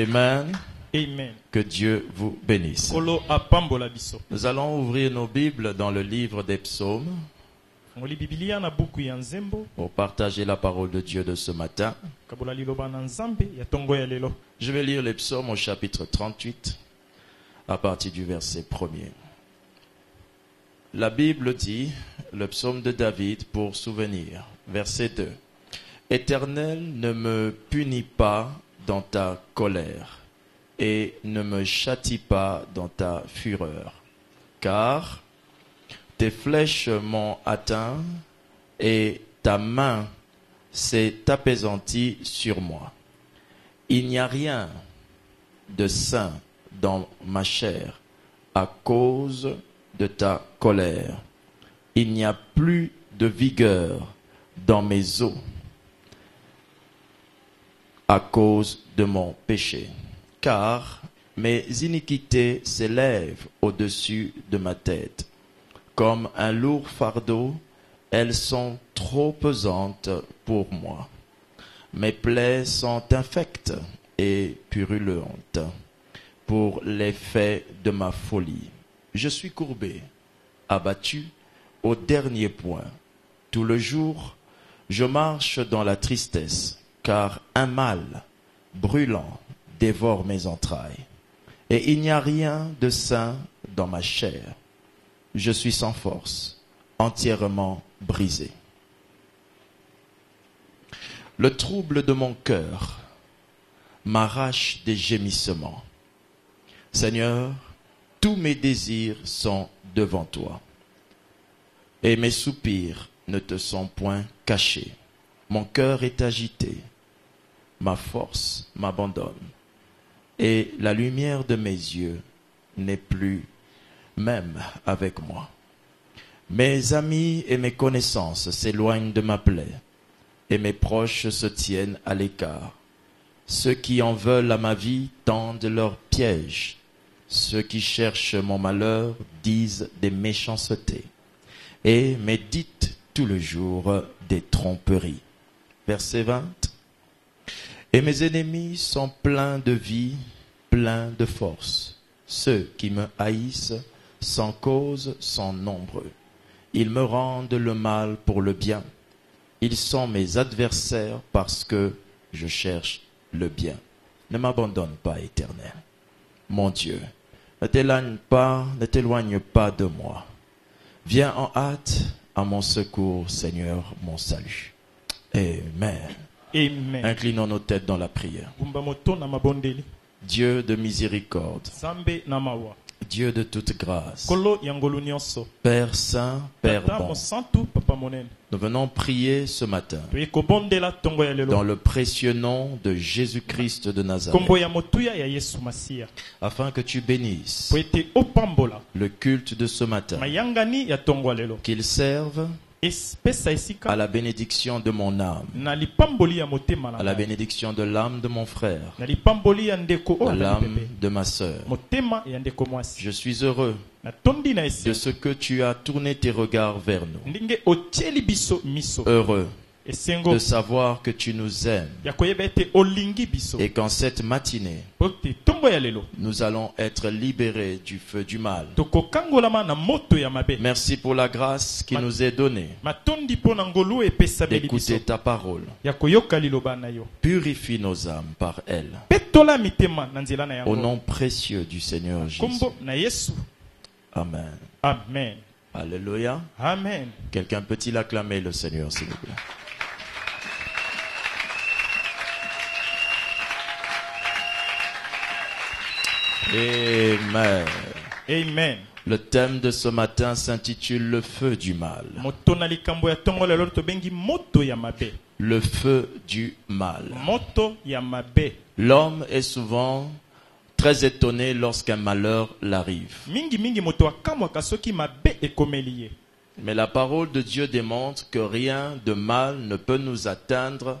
Amen. Amen. Que Dieu vous bénisse. Kolo apambola biso. Nous allons ouvrir nos Bibles dans le livre des psaumes Ngoli Biblia na buku ya nzembo. pour partager la parole de Dieu de ce matin. Kabola liloba na nzambe ya tongo ya lelo. Je vais lire les psaumes au chapitre 38 à partir du verset 1er. La Bible dit, le psaume de David pour souvenir, verset 2. Éternel, ne me punis pas dans ta colère et ne me châtie pas dans ta fureur, car tes flèches m'ont atteint et ta main s'est apaisantie sur moi. Il n'y a rien de sain dans ma chair à cause de ta colère. Il n'y a plus de vigueur dans mes os à cause de mon péché, car mes iniquités s'élèvent au-dessus de ma tête. Comme un lourd fardeau, elles sont trop pesantes pour moi. Mes plaies sont infectes et purulentes pour l'effet de ma folie. Je suis courbé, abattu au dernier point. Tout le jour, je marche dans la tristesse, car un mal brûlant dévore mes entrailles. Et il n'y a rien de sain dans ma chair. Je suis sans force, entièrement brisé. Le trouble de mon cœur m'arrache des gémissements. Seigneur, tous mes désirs sont devant toi, et mes soupirs ne te sont point cachés. Mon cœur est agité, ma force m'abandonne, et la lumière de mes yeux n'est plus même avec moi. Mes amis et mes connaissances s'éloignent de ma plaie, et mes proches se tiennent à l'écart. Ceux qui en veulent à ma vie tendent leurs pièges. Ceux qui cherchent mon malheur disent des méchancetés et méditent tout le jour des tromperies. Verset 20. Et mes ennemis sont pleins de vie, pleins de force. Ceux qui me haïssent sans cause sont nombreux. Ils me rendent le mal pour le bien. Ils sont mes adversaires parce que je cherche le bien. Ne m'abandonne pas, Éternel. Mon Dieu, ne t'éloigne pas de moi. Viens en hâte à mon secours, Seigneur, mon salut. Amen. Amen. Inclinons nos têtes dans la prière. Gumba moto na mabondeli. Dieu de miséricorde, Zambe na mawa. Dieu de toute grâce, Kolo yangolu nyonso. Père saint, Père Tata bon, mosantu papa monene. nous venons prier ce matin Toyeko bondela tongo ya lelo. dans le précieux nom de Jésus-Christ de Nazareth, Kombo ya motuya ya Yesu Masia. afin que tu bénisses Po ete opambola. le culte de ce matin, Mayangani ya tongo ya lelo. qu'il serve Espesa à esika la bénédiction de mon âme, na lipamboli ya motema na à la ngai. bénédiction de l'âme de mon frère, Na lipamboli ya ndeko de o na l'âme lipepe. de ma sœur. Motema ya ndeko mwasi. Je suis heureux Na tondi na de esi. ce que tu as tourné tes regards vers nous, Ndinge otieli biso miso. heureux Esengo de savoir que tu nous aimes ya koyeba ete olingi biso. et qu'en cette matinée, Po te tongo ya lelo. nous allons être libérés du feu du mal. Tokokangolama na moto ya mabe. Merci pour la grâce qui nous est donnée Matondi po na ngolu epesa beli biso. d'écouter ta parole. Ya koyoka liloba na yo. Purifie nos âmes par elle. Petola mitema na nzela na Au yango. nom précieux du Seigneur Jésus. Kombo na Yesu. Amen. Amen. Alléluia. Amen. Quelqu'un peut-il acclamer le Seigneur, s'il vous plaît? Amen. Amen. Le thème de ce matin s'intitule Le feu du mal. Moto na likambo ya tongo lelo tobengi moto ya mabe. Le feu du mal. Moto ya mabe. L'homme est souvent très étonné lorsqu'un malheur l'arrive. Mingi moto akamwaka soki mabe ekomeli ye. Mais la parole de Dieu démontre que rien de mal ne peut nous atteindre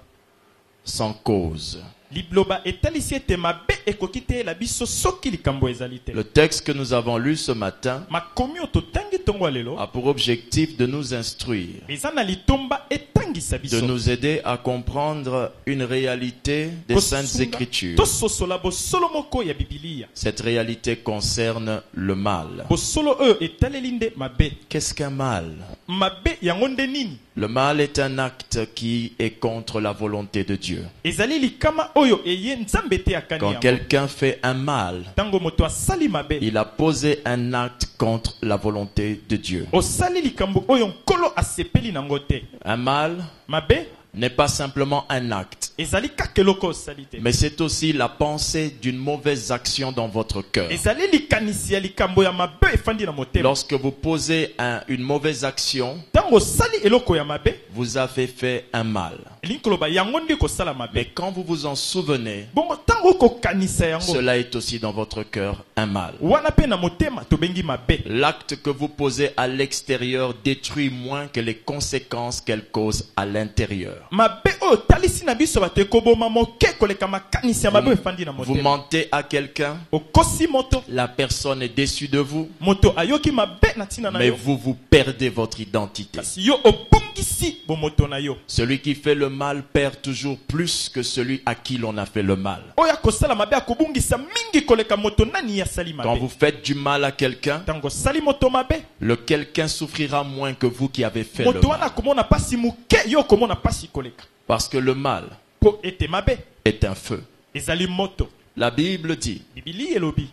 sans cause. Libloba etalisi ete mabe ekoki te la biso soki likambo ezali te. Le texte que nous avons lu ce matin Makomi ototangi tongo lelo. a pour objectif de nous instruire Eza na litomba etangi kozangisa de biso nous aider à comprendre une réalité des Saintes Écritures. tososola bosolo moko ya Biblia. Cette réalité concerne le mal. Bosolo oyo etaleli nde mabe. Qu'est-ce qu'un mal? Mabe yango nde nini? Le mal est un acte qui est contre la volonté de Dieu. Ezali likama oyo eye nzambe te akani Quand yango. quelqu'un fait un mal, Tango moto asali mabe. il a posé un acte contre la volonté de Dieu. Osali likambo oyo nkolo asepeli nango te. Un mal Mabe n'est pas simplement un acte, ezali kaka eloko osali te. mais c'est aussi la pensée d'une mauvaise action dans votre cœur. Ezali likanisi ya likambo ya mabe efandi na motema. Lorsque vous posez une mauvaise action, Tango osali eloko ya mabe, vous avez fait un mal. linkoloba yango nde kosala mabe. Mais quand vous vous en souvenez, Bongo tango kokanisa yango. cela est aussi dans votre cœur un mal. Wana pe na motema tobengi mabe. L'acte que vous posez à l'extérieur détruit moins que les conséquences qu'elle cause à l'intérieur. Mabe oyo talisi na biso bato ekoboma moke koleka makanisi ya mabe efandi na Vous motema. mentez à quelqu'un, Okosi moto, la personne est déçue de vous, moto ayoki mabe na tina na mais yo. vous perdez votre identité. Kasi yo obungisi bo moto na yo. Celui qui fait le mal perd toujours plus que celui à qui l'on a fait le mal. Oya kosala mabe akobungisa mingi koleka moto nani ya sali Quand mabe. vous faites du mal à quelqu'un, Tango sali moto mabe, le quelqu'un souffrira moins que vous qui avez fait le moto mal. wana komona pasi muke yo komona pasi koleka. Parce que le mal Po ete mabe est un feu. ezali moto. La Bible dit, Bibili elobi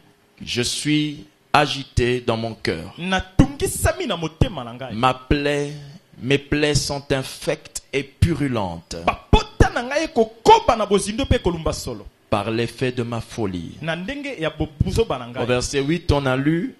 je suis agité dans mon cœur. natungisami na motema na ngai. Mes plaies sont infectes et purulentes Bapota na ngai kokoba na bozindo pe kolumba solo. par l'effet de ma folie. Na ndenge ya bobuzoba na Au ngai. verset 8, on a lu,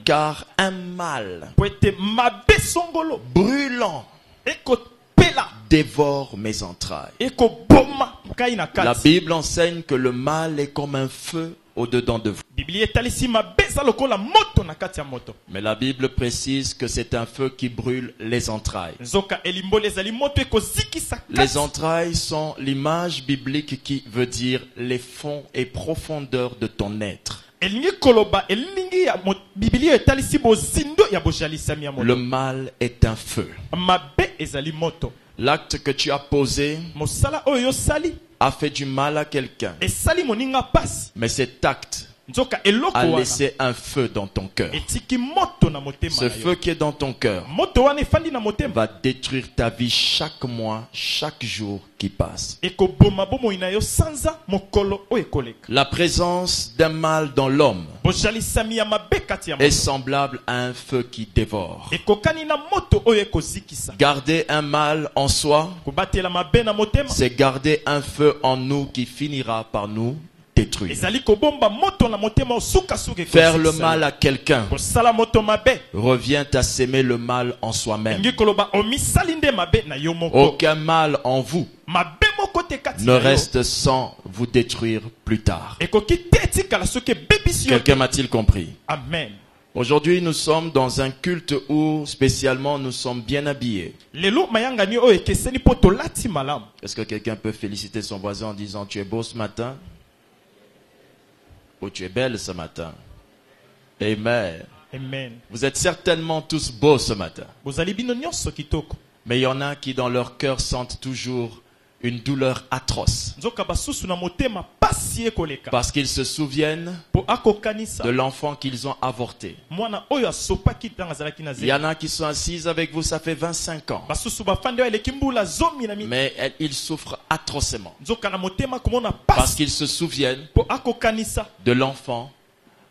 car un mal Po ete mabe songolo brûlant ekopela dévore mes entrailles. ekoboma ngai na La kati. Bible enseigne que le mal est comme un feu au-dedans de vous. Biblia etalisi mabe eza lokola moto na kati ya moto. Mais la Bible précise que c'est un feu qui brûle les entrailles. Nzoka elimboli ezali moto ekozikisa Les kati. entrailles sont l'image biblique qui veut dire les fonds et profondeurs de ton être. Elingi koloba elingi ya Biblia etalisi bozindo ya bojalisami ya Le moto. mal est un feu. Mabe ezali moto. L'acte que tu as posé Mosala oyo sali a fait du mal à quelqu'un. esali moninga pasi. Mais cet acte Nzoka eloko a wana laissé un feu dans ton cœur. etiki moto na motema Ce na feu yo. qui est dans ton cœur Moto wana efandi na motema. va détruire ta vie chaque mois, chaque jour qui passe. Ekoboma bomoi na yo sanza mokolo oyo ekoleka. La présence d'un mal dans l'homme Bojalisami ya mabe kati ya est moto. semblable à un feu qui dévore. Ekokani na moto oyo ekozikisa. Garder un mal en soi, Kobatela mabe na motema. c'est garder un feu en nous qui finira par nous détruire. Ezali kobomba moto na motema osuka suka Faire le mal à quelqu'un kosala moto mabe. revient à s'aimer le mal en soi-même. Ngi koloba omisali nde mabe na yo moko. Aucun mal en vous Mabe moko te kati ne na yo. reste sans vous détruire plus tard. Ekoki te etikala soki ebebisi yo. Quelqu'un m'a-t-il compris? Amen. Aujourd'hui, nous sommes dans un culte où, spécialement, nous sommes bien habillés. Lelo mayangani oyo ekeseni po tolati malamu. Est-ce que quelqu'un peut féliciter son voisin en disant « Tu es beau ce matin » ou « Tu es belle ce matin » Amen. Amen. Vous êtes certainement tous beaux ce matin. Bozali bino nyonso kitoko. Mais il y en a qui, dans leur cœur, sentent toujours une douleur atroce. Nzoka basusu na motema pasi ekoleka. Parce qu'ils se souviennent Po akokanisa de l'enfant qu'ils ont avorté. mwana oyo asopaki tanga azalaki na Il y en zemi. a qui sont assises avec vous, ça fait 25 ans. Basusu bafande oyo eleki mbula zomi na mi. Mais ils souffrent atrocement. Nzoka na motema komona Parce pasi qu'ils se souviennent po akokanisa de l'enfant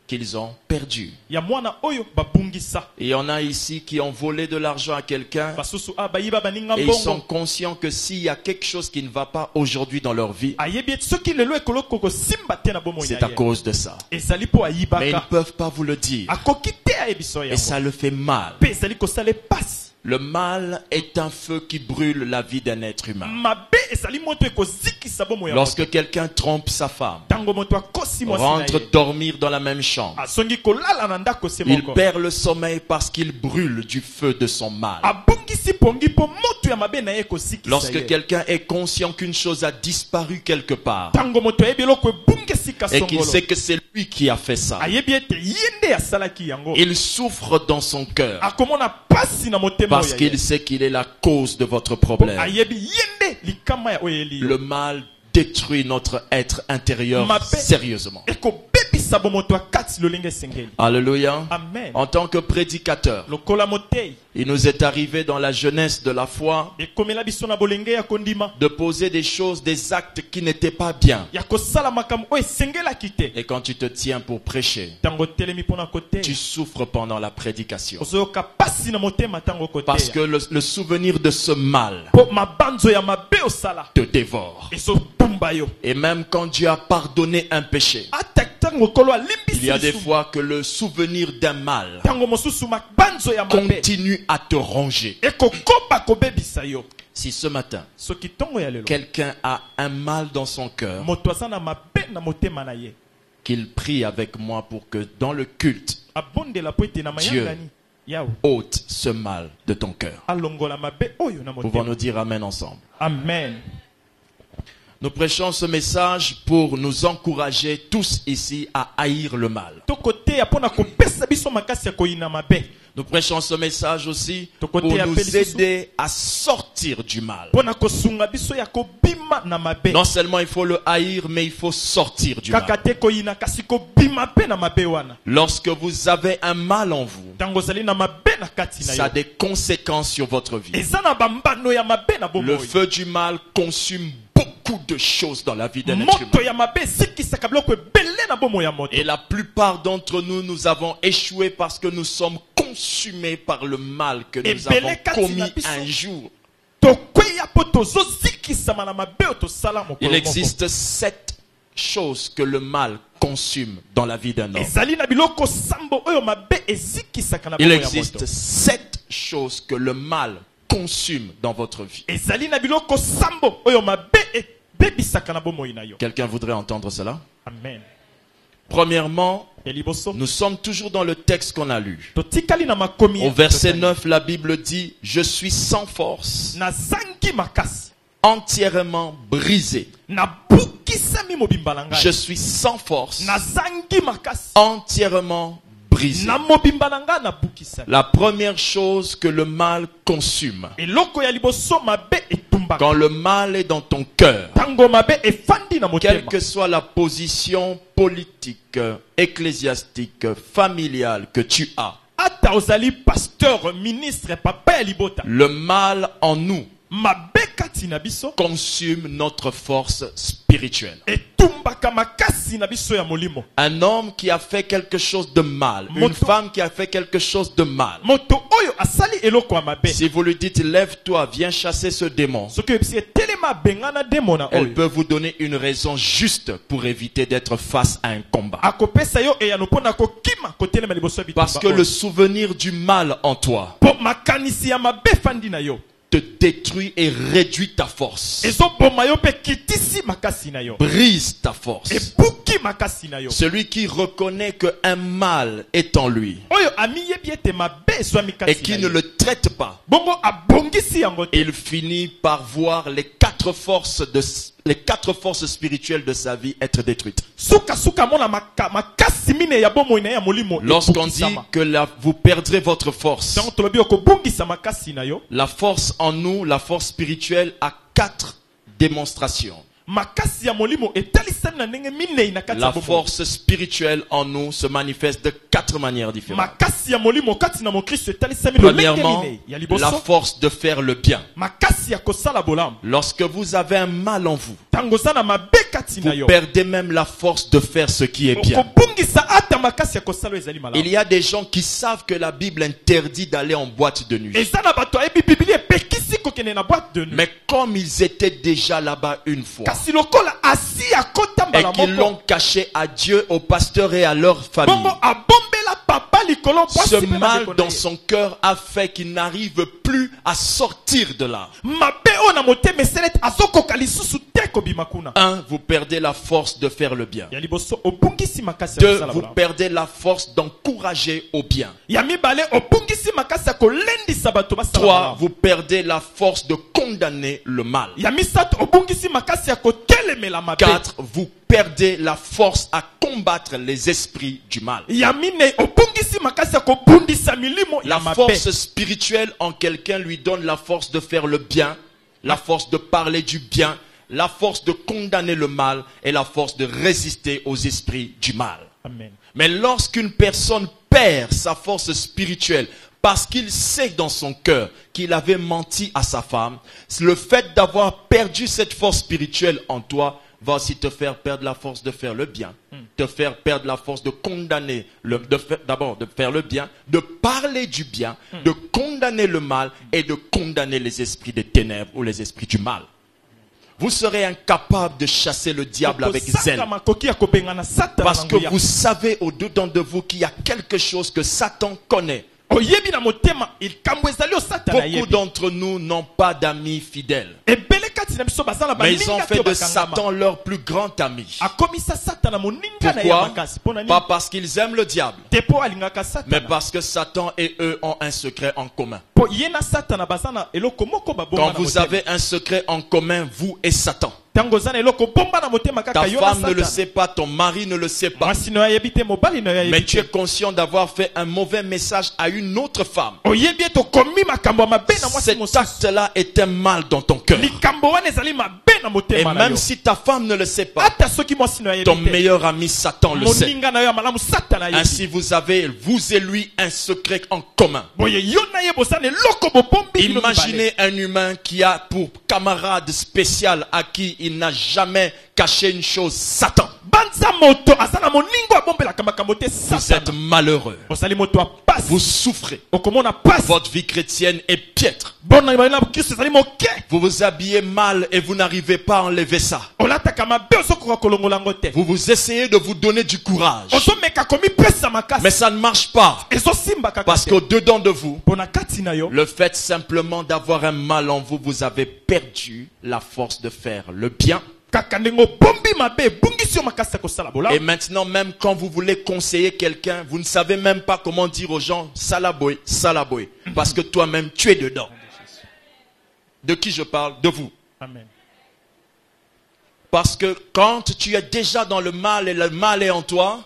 qu'ils ont perdu. ya mwana oyo babungisa. Et il y en a ici qui ont volé de l'argent à quelqu'un Basusu abayiba baninga et ils sont mbongo. conscients que s'il y a quelque chose qui ne va pas aujourd'hui dans leur vie, Ayebi eti soki lelo ekoloko kosimba te na bomoi c'est na à ye. cause de ça. Ezali po Mais ils ne ayibaka. peuvent pas vous le dire. Akoki te ayebiso Et yango. ça le fait mal. Pe ezali kosala pasi. Le mal est un feu qui brûle la vie d'un être humain. Mabe ezali moto ekozikisa bomoi ya moto. Lorsque quelqu'un trompe sa femme, Tango moto akosi mwasi na rentre ye. dormir dans la même chambre, Asongi kolala na ndako se il moko. perd le sommeil parce qu'il brûle du feu de son mal. Abungisi pongi po moto ya mabe na ye kosikisa Lorsque ye. quelqu'un est conscient qu'une chose a disparu quelque part Tango moto ayebi eloko ebungisika et qu'il songolo. sait que c'est lui qui a fait ça, Ayebi ete ye nde asalaki yango. il souffre dans son cœur. Akomona pasi na motema Parce qu'il sait qu'il est la cause de votre problème. Le Le mal détruit notre être intérieur sérieusement. Alléluia. Amen. En tant que prédicateur, il nous est arrivé dans la jeunesse de la foi de poser des choses, des actes qui n'étaient pas bien. Et quand tu te tiens pour prêcher, tu souffres pendant la prédication. Parce que le souvenir de ce mal te dévore. Et même quand Dieu a pardonné un péché, il y a des fois que le souvenir d'un mal continue à te ronger. Si ce matin, quelqu'un a un mal dans son cœur, qu'il prie avec moi pour que dans le culte, Dieu ôte ce mal de ton cœur. Pouvons nous dire Amen ensemble. Amen. Nous prêchons ce message pour nous encourager tous ici à haïr le mal. Nous prêchons ce message aussi pour nous aider à sortir du mal. Non seulement il faut le haïr, mais il faut sortir du mal. Lorsque vous avez un mal en vous, ça a des conséquences sur votre vie. Le feu du mal consume beaucoup de choses dans la vie d'un être humain. Et la plupart d'entre nous, nous avons échoué parce que nous sommes consumés par le mal que nous avons commis un jour. Il existe 7 choses que le mal consume dans la vie d'un homme. Il existe 7 choses que le mal consume dans votre vie. Quelqu'un voudrait entendre cela? Amen. Premièrement, nous sommes toujours dans le texte qu'on a lu. Au verset 9, la Bible dit: je suis sans force, entièrement brisé. Je suis sans force, entièrement brisé. La première chose que le mal consume, quand le mal est dans ton cœur, quelle que soit la position politique, ecclésiastique, familiale que tu as, le mal en nous consume notre force spirituelle. Un homme qui a fait quelque chose de mal, une femme qui a fait quelque chose de mal, si vous lui dites lève-toi, viens chasser ce démon, elle peut vous donner une raison juste pour éviter d'être face à un combat. Parce que le souvenir du mal en toi te détruit et réduit ta force. Brise ta force. Celui qui reconnaît qu'un mal est en lui et qui ne le traite pas, il finit par voir les 4 forces spirituelles de sa vie être détruites. Lorsqu'on dit que vous perdrez votre force, la force en nous, la force spirituelle, a 4 démonstrations. La force spirituelle en nous se manifeste de 4 manières différentes. Premièrement, la force de faire le bien. Lorsque vous avez un mal en vous, vous perdez même la force de faire ce qui est bien. Il y a des gens qui savent que la Bible interdit d'aller en boîte de nuit. Mais comme ils étaient déjà là-bas une fois, et qu'ils l'ont caché à Dieu, au pasteur et à leur famille, ce mal dans son cœur a fait qu'il n'arrive plus à sortir de là. 1. Vous perdez la force de faire le bien. 2. Vous perdez la force d'encourager au bien. 3. Vous perdez la force de condamner le mal. 4. Vous perdez la force à combattre les esprits du mal. ya mine obungisi makasi ya kobundisa milimo ya La mabe. force spirituelle en quelqu'un lui donne la force de faire le bien, la force de parler du bien, la force de condamner le mal et la force de résister aux esprits du mal. Amen. Mais lorsqu'une personne perd sa force spirituelle parce qu'il sait dans son cœur qu'il avait menti à sa femme, le fait d'avoir perdu cette force spirituelle en toi va aussi te faire perdre la force de faire le bien, te faire perdre la force de condamner, d'abord de faire le bien, de parler du bien, de condamner le mal et de condamner les esprits des ténèbres ou les esprits du mal. Vous serez incapable de chasser le diable avec zèle. Parce que vous savez au-dedans de vous qu'il y a quelque chose que Satan connaît. Beaucoup d'entre nous n'ont pas d'amis fidèles. Mais ils ont fait de Satan leur plus grand ami. Pourquoi? Pas parce qu'ils aiment le diable, mais parce que Satan et eux ont un secret en commun. Quand vous avez un secret en commun, vous et Satan, ta femme ne le sait pas, ton mari ne le sait pas, mais tu es conscient d'avoir fait un mauvais message à une autre femme. Cet acte-là est un mal dans ton cœur. Et même si ta femme ne le sait pas, ton meilleur ami Satan le sait. Ainsi vous avez, vous et lui, un secret en commun. Imaginez un humain qui a pour camarade spécial à qui il n'a jamais caché une chose, Satan. Vous êtes malheureux. Vous souffrez. Votre vie chrétienne est piètre. Vous vous habillez mal et vous n'arrivez pas à enlever ça. Vous essayez de vous donner du courage. Mais ça ne marche pas. Parce qu'au-dedans de vous, le fait simplement d'avoir un mal en vous, vous avez perdu la force de faire le bien. Et maintenant, même quand vous voulez conseiller quelqu'un, vous ne savez même pas comment dire aux gens salaboy, salaboy. Parce que toi-même, tu es dedans. De qui je parle? De vous. Amen. Parce que quand tu es déjà dans le mal et le mal est en toi,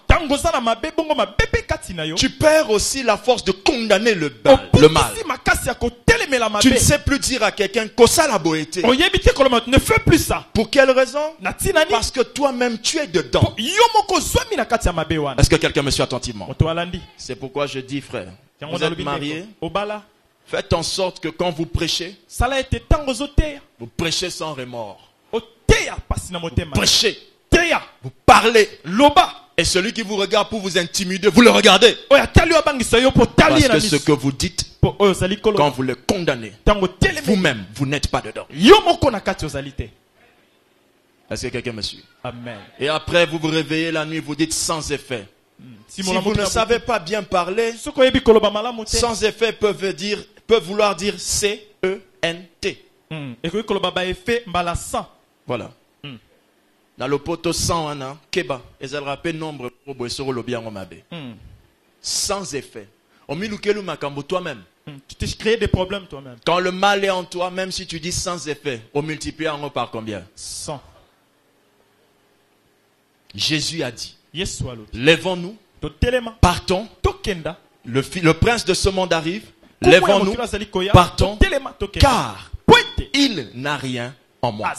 tu perds aussi la force de condamner le mal. Tu ne sais plus dire à quelqu'un qu'Osalaboété. Ne fais plus ça. Pour quelle raison? Parce que toi-même tu es dedans. Est-ce que quelqu'un me suit attentivement? C'est pourquoi je dis, frère, vous êtes mariés, faites en sorte que quand vous prêchez, vous prêchez sans remords. Vous prêchez, vous parlez. Et celui qui vous regarde pour vous intimider, vous le regardez. Parce que ce que vous dites, quand vous le condamnez, vous-même, vous n'êtes pas dedans. Est-ce que quelqu'un me suit? Amen. Et après, vous vous réveillez la nuit, vous dites sans effet. Si vous ne savez pas bien parler, sans effet peut vouloir dire C-E-N-T. Voilà. Dans le poteau 100 ans, Keba, et ça rappelle nombre sur le bien sans effet. Toi-même. Tu t'es créé des problèmes toi-même. Quand le mal est en toi, même si tu dis sans effet, on multiplie en par combien? 100. Jésus a dit, lèvons-nous, partons, le prince de ce monde arrive, lèvons-nous, partons, car il n'a rien en moi.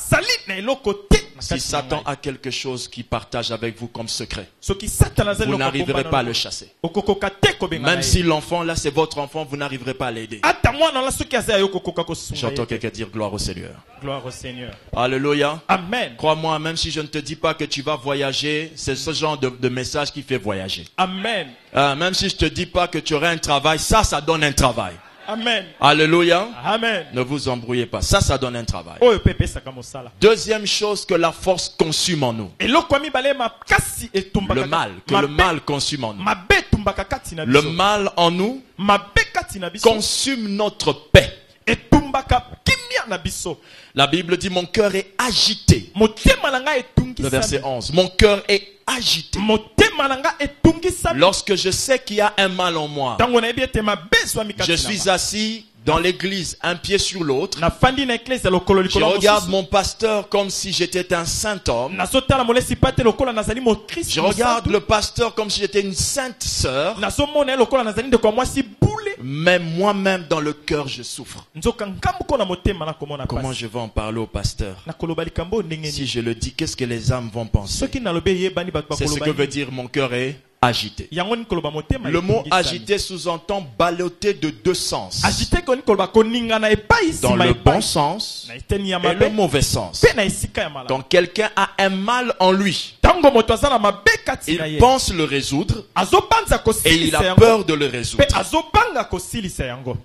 Si Satan a quelque chose qu'il partage avec vous comme secret, vous n'arriverez pas à le chasser. Même si l'enfant là c'est votre enfant, vous n'arriverez pas à l'aider. J'entends quelqu'un dire gloire au Seigneur. Gloire au Seigneur. Alléluia. Amen. Crois-moi, même si je ne te dis pas que tu vas voyager, c'est ce genre de message qui fait voyager. Amen. Même si je te dis pas que tu auras un travail, ça donne un travail. Amen. Alléluia. Amen. Ne vous embrouillez pas. Ça donne un travail. Deuxième chose que la force consume en nous. Le mal. Que le mal consume en nous. Le mal en nous consume notre paix. La Bible dit mon cœur est agité. Le verset 11. Mon cœur est agité. Lorsque je sais qu'il y a un mal en moi, je suis assis dans l'église, un pied sur l'autre. nafandi na eklezia lokolo Je likolo ya regarde mosusu. mon pasteur comme si j'étais un saint homme. nazotala molesi pate lokola nazali Je mokristo regarde le pasteur comme si j'étais une sainte sœur. nazomona ye lokola nazali ndeko ya mwasi bule Mais moi-même, dans le cœur, je souffre. nzoka nkambuko na motema nakomona Comment pasi je vais en parler au pasteur? nakoloba likambo ndenge Si nini je le dis, qu'est-ce que les âmes vont penser? soki nalobi eyebani bato C'est ce que bakoloba veut nini. dire mon cœur est agité. yango nini koloba motema Le mot etungisami. agité sous-entend balloté de deux sens. agité koni koloba koningana epai Dans nsima le epai bon sens na eteni ya et le mabe mauvais sens. mpe na esika ya malamu Quand quelqu'un a un mal en lui, ntango moto aza na mabe kati na il ye pense le résoudre azobanza et il kosilisa a yango peur de le résoudre. mpe azobanga kosilisa yango.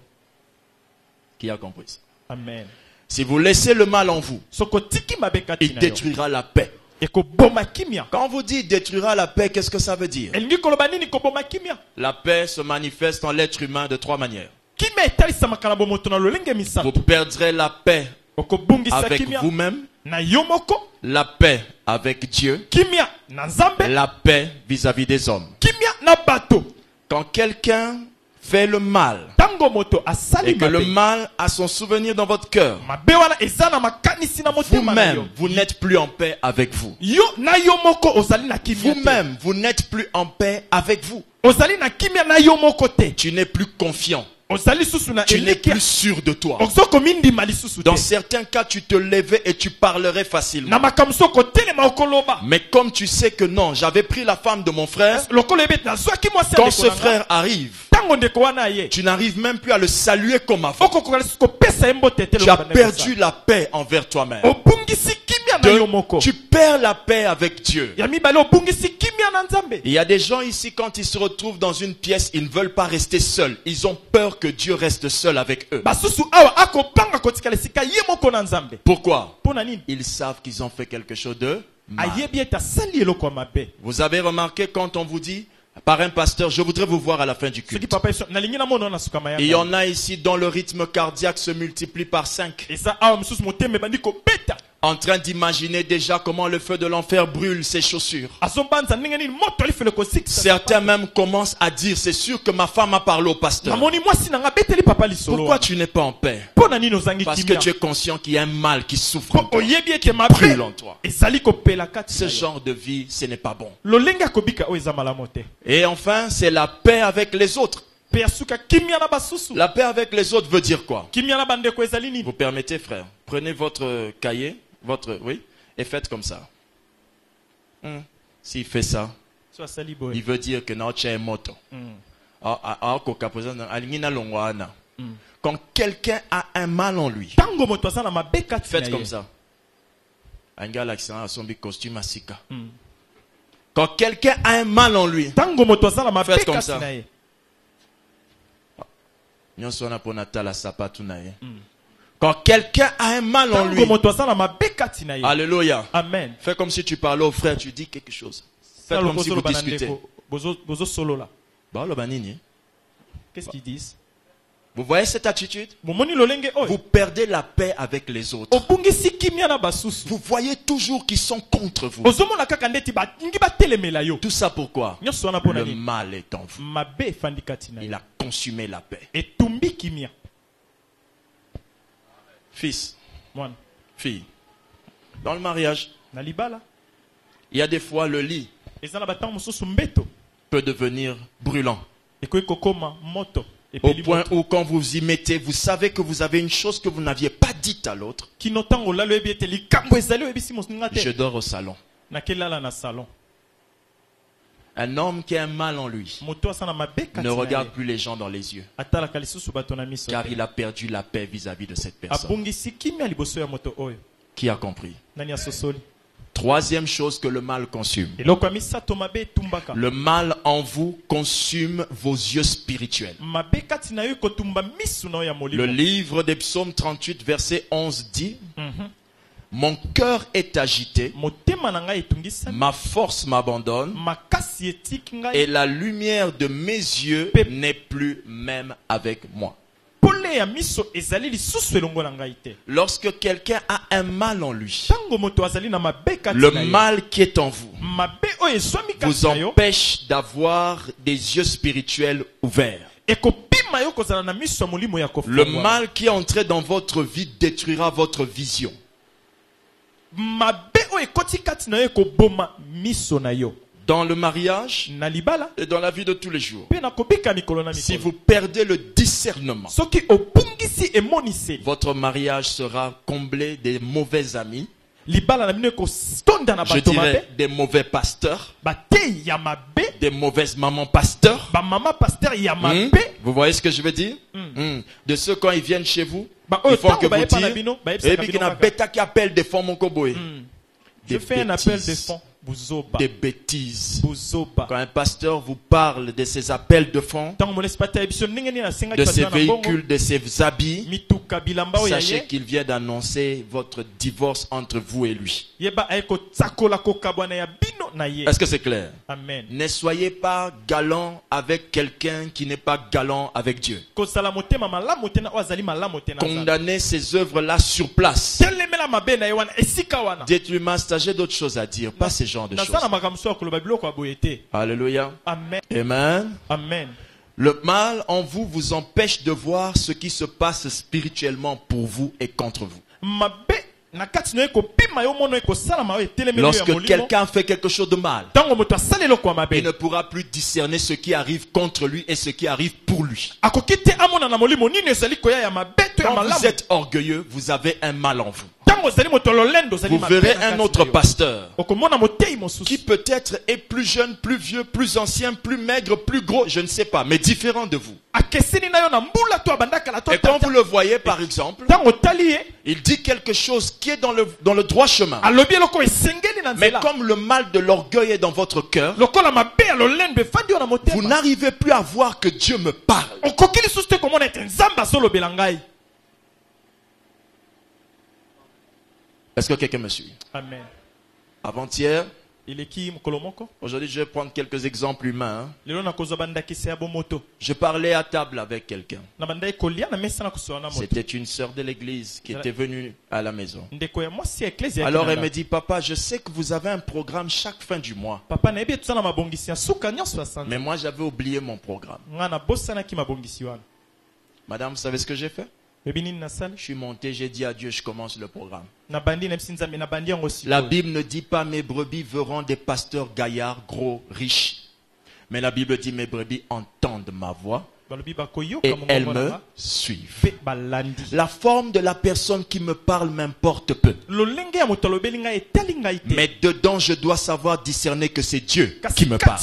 Qui a compris ça? Amen. Si vous laissez le mal en vous, soko tiki mabe kati il na yo détruira la paix. ekoboma kimia. Quand on vous dit détruira la paix, qu'est-ce que ça veut dire? elingi koloba nini koboma kimia? La paix se manifeste en l'être humain de trois manières. kimia etalisamaka na bomoto na lolenge misato. Vous perdrez la paix okobungisa avec kimia vous-même, na yo moko, la paix avec Dieu, kimia na nzambe, la paix vis-à-vis des hommes. kimia na bato. Quand quelqu'un fait le mal Tango moto asali et que le mabe mal a son souvenir dans votre cœur, mabe wana eza na makanisi na motema na yo. vous-même, vous n'êtes plus en paix avec vous. Yo na yo moko ozali na kimia te. Vous-même, vous n'êtes plus en paix avec vous. ozali na kimia na yo moko te. Tu n'es plus confiant. ozali susu na Tu n'es elekia. plus sûr de toi. ozokomindima lisusu Dans te. certains cas, tu te levais et tu parlerais facilement. na makambo so kotelema okoloba. Mais comme tu sais que non, j'avais pris la femme de mon frère, lokolo ebeti nazwaki mwasi ya quand ndeko ce na nga. frère arrive, Tango ndeko wana ye tu n'arrives même plus à le saluer comme avant. okokoka lisusu kopesa ye mbote te Tu as lokola ndeko perdu sa. la paix envers toi-même. obungisi kimia na yo moko. Tu perds la paix avec Dieu. ya mibale obungisi kimia na nzambe. Il y a des gens ici, quand ils se retrouvent dans une pièce, ils ne veulent pas rester seuls. Ils ont peur que Dieu reste seul avec eux. basusu awa akopanga kotikala esika ye moko na nzambe. Pourquoi? mpona nini? Ils savent qu'ils ont fait quelque chose de mal. ayebi ete asali eloko ya mabe. Vous avez remarqué quand on vous dit par un pasteur, je voudrais vous voir à la fin du soki culte. papa yesu nalingi namona na suka Il y mayanga. en a ici dont le rythme cardiaque se multiplie par 5. eza awa mosusu motema ebandi kobeta. En train d'imaginer déjà comment le feu de l'enfer brûle ses chaussures. azobanza ndenge nini moto alifele kosikisa. Certains même commencent à dire, c'est sûr que ma femme a parlé au pasteur. namoni mwasi nanga abeteli papa lisolo. Pourquoi tu n'es pas en paix? mpona nini ozangi Parce que kimia? tu es conscient qu'il y a un mal qui souffre en po toi. oyebi ete mabe Brûle en toi. ezali kopela kati Ce na yo. genre de vie, ce n'est pas bon. lolenge akobika oyo eza malamu te. Et enfin, c'est la paix avec les autres. mpe ya suka kimia na basusu. La paix avec les autres veut dire quoi? kimia na bandeko ezali nini? Vous permettez, frère? Prenez votre cahier, et faites comme ça. S'il fait ça, so asali boye. il veut dire que non, tu es moto. Quand quelqu'un a un mal en lui, tango moto aza na mabe kati na faites ye. comme ça. Un gars l'accent a son costume à sika. Quand quelqu'un a un mal en lui, tango moto aza na mabe Faites comme kati ça. na ye. nyonso wana po natala sapatu na ye. Quand quelqu'un a un mal en lui, tango moto aza na mabe kati na ye. alléluia. amen. Fais comme si tu parlais au frère, tu dis quelque chose. Faites Sala comme si vous bozoloba na discutez. ndeko, bozosolola. Bah, le banini. Qu'est-ce qu'ils disent? Vous voyez cette attitude? bomoni lolenge Vous oyo. perdez la paix avec les autres. obungisi kimia na basusu. Vous voyez toujours qu'ils sont contre vous. ozomona kaka ndeti balingi batelemela yo. Tout ça pourquoi? nyonso wana mpona Le nini? mal est en vous. mabe efandi kati na Il ye. a consumé la paix. etumbi kimia. Fils, mwana fille, dans le mariage, na libala il y a des fois le lit eza na batango mosusu mbeto peut devenir brûlant. ekoki kokoma moto. Au epeli point moto. où quand vous y mettez, vous savez que vous avez une chose que vous n'aviez pas dite à l'autre. kino ntango olali oyebi ete likambo ezali oyebisi moninga Je te. dors au salon. nakelala na salon. Un homme qui a un mal en lui moto asa na mabe kati ne na regarde ye. plus les gens dans les yeux, atalaka lisusu bato na miso car te. il a perdu la paix vis-à-vis de cette personne. abungisi kimia liboso ya moto oyo. Qui a compris? nani asosoli? Troisième chose que le mal consume. eloko ya misato mabe etumbaka. Le mal en vous consume vos yeux spirituels. mabe kati na yo kotumba misu na yo ya Le molimo. livre des psaumes 38, verset 11 dit, Mhm. mon cœur est agité, motema na ngai etungisami. ma force m'abandonne, makasi etiki et ngai. la lumière de mes yeux n'est plus même avec moi. pole ya miso ezali lisusu elongo na ngai te. Lorsque quelqu'un a un mal en lui, ntango moto azali na mabe kati le na ye. mal qui est en vous mabe oyo eswami vous kati na yo empêche d'avoir des yeux spirituels ouverts. ekopima Le mal qui est entré dans votre vie détruira votre vision. Dans le mariage et dans la vie de tous les jours. Si vous perdez le discernement, votre mariage sera comblé des mauvais amis. Je dirais des mauvais pasteurs, des mauvaises mamans pasteurs. Vous voyez ce que je veux dire? De ceux quand ils viennent chez vous, ils font que vous dire, et puis il y a bêta qui appelle des fonds mon koboé. Je fais un appel de fonds. Des bêtises. Quand un pasteur vous parle de ses appels de fonds, de ses véhicules, de ses habits, sachez qu'il vient d'annoncer votre divorce entre vous et lui. Est-ce que c'est clair? Amen. Ne soyez pas galant avec quelqu'un qui n'est pas galant avec Dieu. Condamnez ces œuvres-là sur place. Dites-lui, Master, j'ai d'autres choses à dire, pas ces genres de choses. Alléluia. Amen. Amen. Amen. Le mal en vous vous empêche de voir ce qui se passe spirituellement pour vous et contre vous. Lorsque quelqu'un fait quelque chose de mal, il ne pourra plus discerner ce qui arrive contre lui et ce qui arrive pour lui. Quand vous êtes orgueilleux, vous avez un mal en vous. Vous verrez un autre pasteur qui peut-être est plus jeune, plus vieux, plus ancien, plus maigre, plus gros, je ne sais pas, mais différent de vous. Et quand vous le voyez par exemple, il dit quelque chose qui est dans le droit chemin. Mais comme le mal de l'orgueil est dans votre cœur, vous n'arrivez plus à voir que Dieu me parle. Est-ce que quelqu'un me suit? Amen. Avant-hier, aujourd'hui je vais prendre quelques exemples humains. Je parlais à table avec quelqu'un. C'était une sœur de l'église qui était venue à la maison. Alors elle me dit, papa, je sais que vous avez un programme chaque fin du mois. Mais moi j'avais oublié mon programme. Madame, vous savez ce que j'ai fait? Je suis monté, j'ai dit à Dieu, je commence le programme. La Bible ne dit pas mes brebis verront des pasteurs gaillards, gros, riches. Mais la Bible dit mes brebis entendent ma voix et elles me suivent. La forme de la personne qui me parle m'importe peu. Mais dedans, je dois savoir discerner que c'est Dieu qui me parle.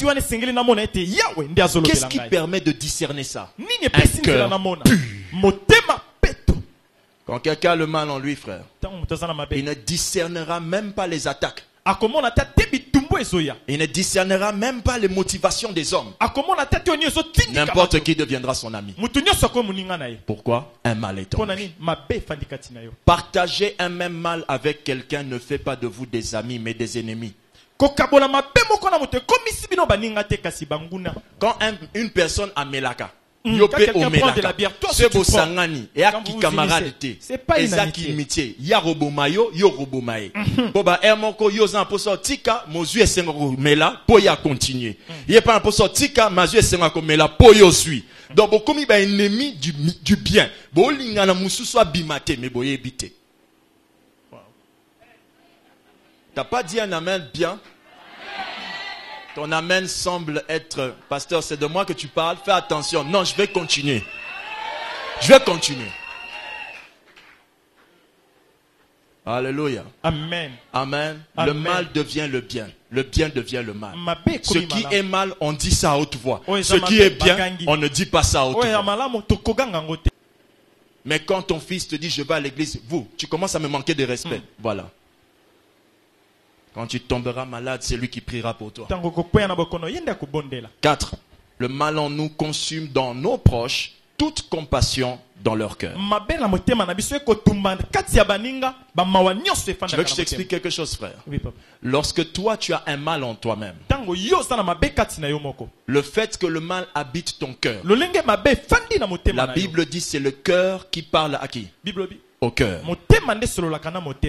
Qu'est-ce qui permet de discerner ça? Un cœur pur. Quand quelqu'un a le mal en lui, frère, il ne discernera même pas les attaques. Il ne discernera même pas les motivations des hommes. N'importe qui deviendra son ami. Pourquoi? Un mal est en lui. Partager un même mal avec quelqu'un ne fait pas de vous des amis, mais des ennemis. Quand une personne a melaka, c'est beau sangani et à qui camarade c'est pas une amitié ya robomayo yo robomaye boba ermoko yo zan poso tika mozu esengo mela po ya continuer yé pas poso tika mazu esengo ko mela po yo suit donc bokomi ba ennemi du bien bo lingana mususu abimate mais boye ebité. T'as pas dit un amen bien? Ton amen semble être, pasteur, c'est de moi que tu parles, fais attention. Non, je vais continuer. Je vais continuer. Alléluia. Amen. Amen. Amen. Le mal devient le bien. Le bien devient le mal. Ce qui est mal, on dit ça à haute voix. Ce qui est bien, on ne dit pas ça à haute voix. Mais quand ton fils te dit, je vais à l'église, tu commences à me manquer de respect. Voilà. Quand tu tomberas malade, c'est lui qui priera pour toi. 4. Le mal en nous consume dans nos proches toute compassion dans leur cœur. Tu veux que je t'explique quelque chose, frère? Oui, papa. Lorsque toi, tu as un mal en toi-même, le fait que le mal habite ton cœur, la Bible dit c'est le cœur qui parle à qui? Au cœur.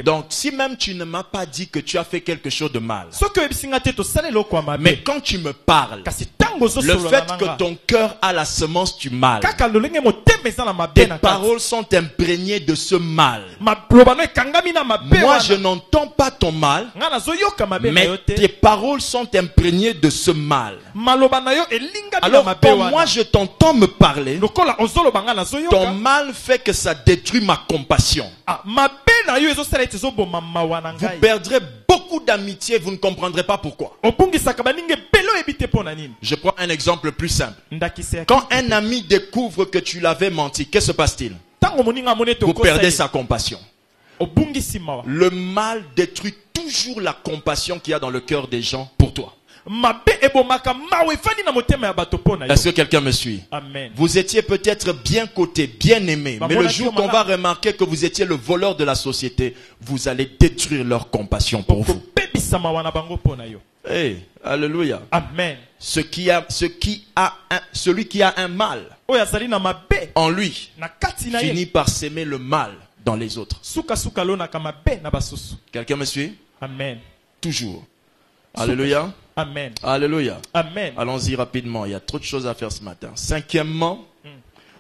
Donc, si même tu ne m'as pas dit que tu as fait quelque chose de mal, mais quand tu me parles, Le fait que ton cœur a la semence du mal, kaka lolenge motema eza na mabe tes na kati. paroles sont imprégnées de ce mal. Maloba no ekangami na mabe Moi, wana. je n'entends pas ton mal, Nga nazoyoka mabe na mais yo te. tes paroles sont imprégnées de ce mal. Maloba na yo elingami na Alors, mabe quand wana. moi je t'entends me parler, Lokola ozoloba nga ton nazoyoka. mal fait que ça détruit ma compassion. Ah, mabe na yo ezosala ete ezoboma mawa na Vous ngai. perdrez beaucoup d'amitié, vous ne comprendrez pas pourquoi. Obungisaka baninga ebele oyebi te mpo na nini. Je prends un exemple plus simple. Ndakisa ya Quand un ami découvre que tu l'avais menti, qu'est-ce qui se passe-t-il? ntango moninga amoni ete Vous okosa perdez ye, sa compassion. obungisi mawa. Le mal détruit toujours la compassion qu'il y a dans le cœur des gens pour toi. Mabe ebomaka mawa efandi na motema ya bato mpo na yo. Est-ce que quelqu'un me suit? Amen. Vous étiez peut-être bien coté, bien aimé, mais le jour qu'on va remarquer que vous étiez le voleur de la société, vous allez détruire leur compassion pour vous. Okobebisa mawa na bango mpo na yo. Hey, alléluia. Amen. Celui qui a un mal Oyo azali na mabe en lui na kati na ye. finit par s'aimer le mal dans les autres. Suka lonaka mabe na basusu. Quelqu'un me suit? Amen. Toujours. Alléluia. Amen. Alléluia. Amen. Allons-y rapidement, il y a trop de choses à faire ce matin. Cinquièmement,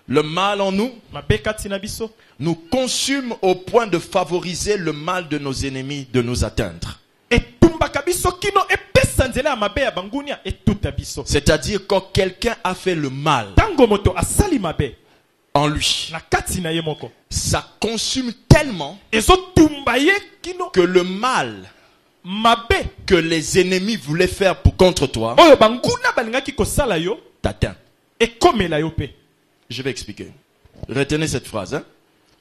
le mal en nous Mabe kati na biso nous consume au point de favoriser le mal de nos ennemis de nous atteindre. etumbaka biso kino epesa nzela ya mabe ya bangunia etuta biso. C'est-à-dire quand quelqu'un a fait le mal Tango moto asali mabe en lui, na kati na ye moko ça consume tellement ezotumba ye kino que le mal mabe que les ennemis voulaient faire contre toi oyo banguna balingaki kosala yo t'atteint. ekomela yo pe. Je vais expliquer. Retenez cette phrase. Hein?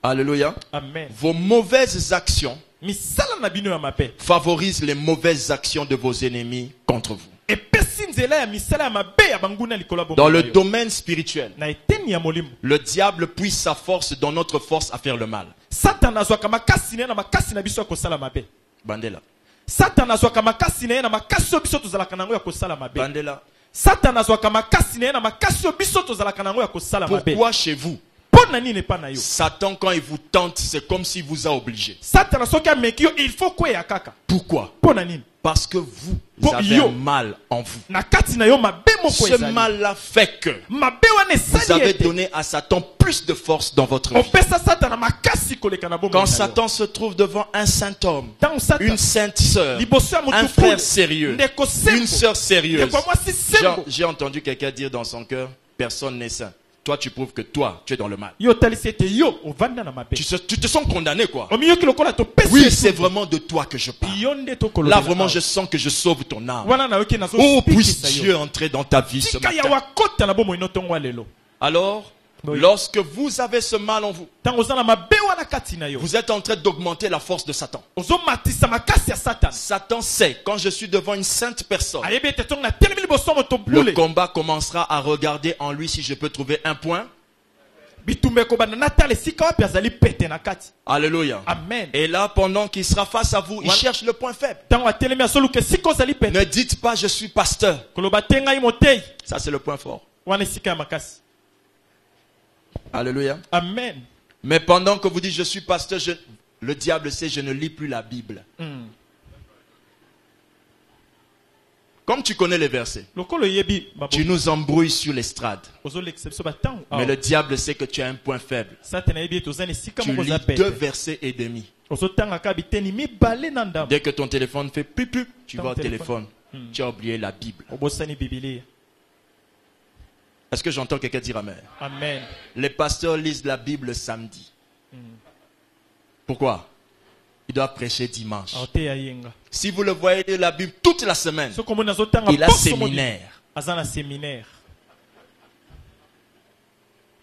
Alléluia. Amen. Vos mauvaises actions Misala na bino ya mabe favorisent les mauvaises actions de vos ennemis contre vous. epesi nzela ya misala ya mabe ya banguna likolo ya bomoi Dans na le yo. domaine spirituel, Na eteni ya molimo le diable puise sa force dans notre force à faire le mal. satana azwaka makasi na ye na makasi na biso ya kosala mabe. Bandela. Satana azwaka makasi na ye na makasi oyo biso tozalaka nango ya kosala mabe. Bandela. Satana azwaka makasi na ye na makasi oyo biso tozalaka nango ya kosala mabe. Pourquoi chez vous, Mpo na nini epa na yo? Satan, quand il vous tente, c'est comme s'il vous a obligé. Satana soki ameki yo il faut kweya kaka. Pourquoi? Mpo na nini? Parce que vous Bon, avez yo. un mal en vous. Na kati na yo mabe moko Ce ezali. mal-là fait que Mabe wana vous esali avez ete donné à Satan plus de force dans votre vie. opesa Satana makasi koleka na bomoi na Quand yo. Satan se trouve devant un saint homme, Tango Satana une sainte sœur, liboso ya un motu frère pule sérieux, ndeko sembo une sœur sérieuse, ndeko mwasi sembo j'ai entendu quelqu'un dire dans son cœur, personne n'est saint. Toi, tu prouves que toi, tu es dans le mal. yo talisi ete yo ovanda na mabe. Tu te sens condamné, quoi. Omiyoki lokola topesi Oui, yo c'est esusu. vraiment de toi que je parle. Yo nde tokolobela Là, vraiment, awa. je sens que je sauve ton âme. Wana na yoki nazo Oh, puisse spikisa yo. Dieu entrer dans ta vie ce Tika ya matin. wakota na bomoi notongo ya lelo. Alors, Oui. lorsque vous avez ce mal en vous, Tango oza na mabe wana kati na yo. vous êtes en train d'augmenter la force de Satan. Ozomatisa makasi ya Satana. Satan sait, quand je suis devant une sainte personne, Ayebi ete tongo na telemi liboso moto le bule. combat commencera à regarder en lui si je peux trouver un point. Bitumbe kobanda natala esika wapi azali pete na kati. Alléluia. Amen. Et là, pendant qu'il sera face à vous, il Voilà. cherche le point faible. Tango atelemi asoluka esika ozali pete. Ne dites pas je suis pasteur. Koloba te ngai motei. Ça, c'est le point fort. Wana esika ya makasi. Alléluia. Amen. Mais pendant que vous dites je suis pasteur, le diable sait je ne lis plus la Bible. Comme tu connais les versets, Lokolo yebi babo. tu nous embrouilles sur l'estrade. Ozolekisa biso batango. Mais le diable sait que tu as un point faible. Satana yebi ete ozali esika Tu moko lis za 2 pete. versets et demi. Ozotangaka biteni mibale na ndambo. Dès que ton téléphone fait plus, tu Ton vas au téléphone. téléphone. Tu as oublié la Bible. Obosani Bibilia. Est-ce que j'entends quelqu'un dire amen? Amen. Les pasteurs lisent la Bible samedi. Pourquoi? Ils doivent prêcher dimanche. Aote ya yenga. Si vous le voyez lire la Bible toute la semaine, So komona zotanga il a poso modi. séminaire. Azana séminaire.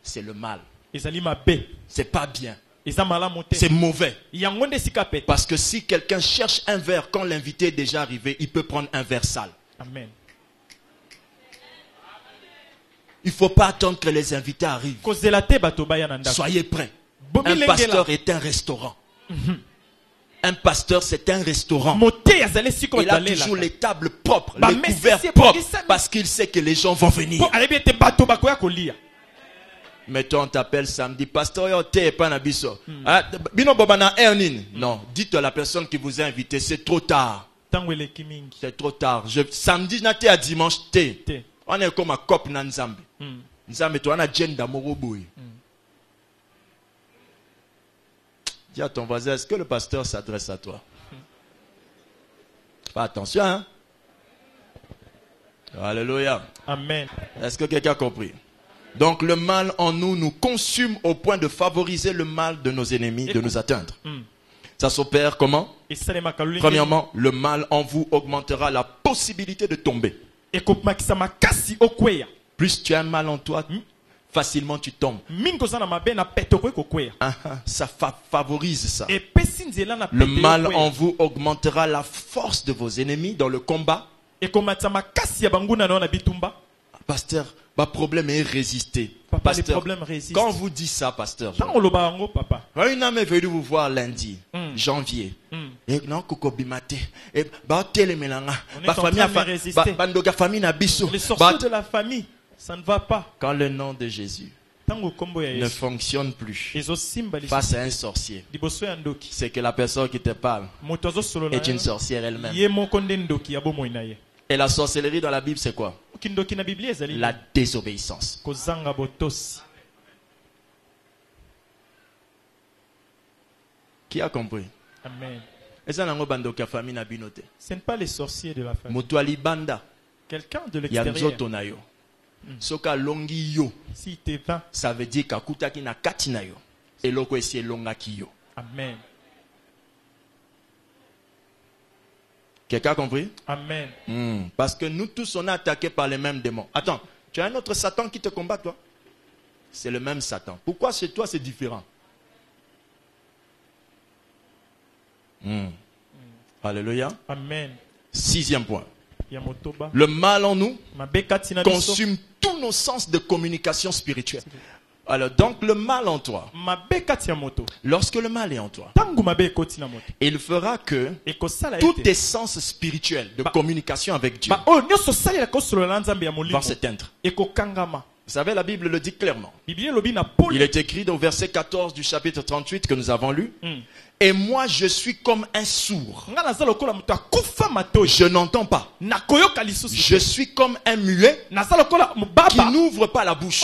C'est le mal. Ezali mabe. C'est pas bien. Eza malamu te. C'est mauvais. Yango nde sika pete. Parce que si quelqu'un cherche un verre quand l'invité est déjà arrivé, il peut prendre un verre sale. Amen. Il ne faut pas attendre que les invités arrivent. Kozela te bato baya na ndako. Soyez prêts. Bomi Un lengela. pasteur est un restaurant. Un pasteur, c'est un restaurant. Mote azali sika Il a bazalela. toujours les tables propres, Bah, les mais couverts c'est propres, pour ça, parce qu'il sait que les gens vont venir. Po alebi ete bato bakoya kolia. Mettons, on t'appelle samedi, pasteur, yo, te pas na biso. Ah, bino bobana ernin. Non, dites à la personne qui vous a invité, c'est trop tard. Tango eleki mingi. C'est trop tard. Samedi, na te à dimanche, te. Te. On est comme un cop na Nzambe. Nzambe, toi, on a agenda moroboy. Dis à ton voisin, est-ce que le pasteur s'adresse à toi? Fais attention, hein? Alléluia. Amen. Est-ce que quelqu'un a compris? Donc le mal en nous nous consume au point de favoriser le mal de nos ennemis, de nous atteindre. Ça s'opère comment? Premièrement, le mal en vous augmentera la possibilité de tomber. Plus tu as un mal en toi, facilement tu tombes. Ça favorise ça. Le mal en vous augmentera la force de vos ennemis dans le combat. Pasteur, ma problème est résister. Pasteur, quand on vous dit ça, pasteur, une âme est venue vous voir lundi, janvier. Et non, Kokobimate. Et les sorciers de la famille, ça ne va pas. Quand le nom de Jésus ne fonctionne plus face à un sorcier, c'est que la personne qui te parle est une sorcière elle-même. Et la sorcellerie dans la Bible, c'est quoi? La désobéissance. Qui a compris? Amen. Ce n'est pas les sorciers de la famille. Quelqu'un de l'extérieur. Si tu es vain, ça veut dire qu'akutaki na kati na yo. Eloko esi elongaki yo. Amen. Quelqu'un a compris? Amen. Parce que nous tous, on est attaqués par les mêmes démons. Attends, tu as un autre Satan qui te combat, toi? C'est le même Satan. Pourquoi chez toi, c'est différent? Alléluia. Amen. 6e point. Le mal en nous consume tous nos sens de communication spirituelle. Alors, donc, le mal en toi, lorsque le mal est en toi, il fera que tous tes sens spirituels de communication avec Dieu vont s'éteindre. Vous savez, la Bible le dit clairement. Il est écrit au verset 14 du chapitre 38 que nous avons lu. Et moi, je suis comme un sourd. Je n'entends pas. Je suis comme un muet qui n'ouvre pas la bouche.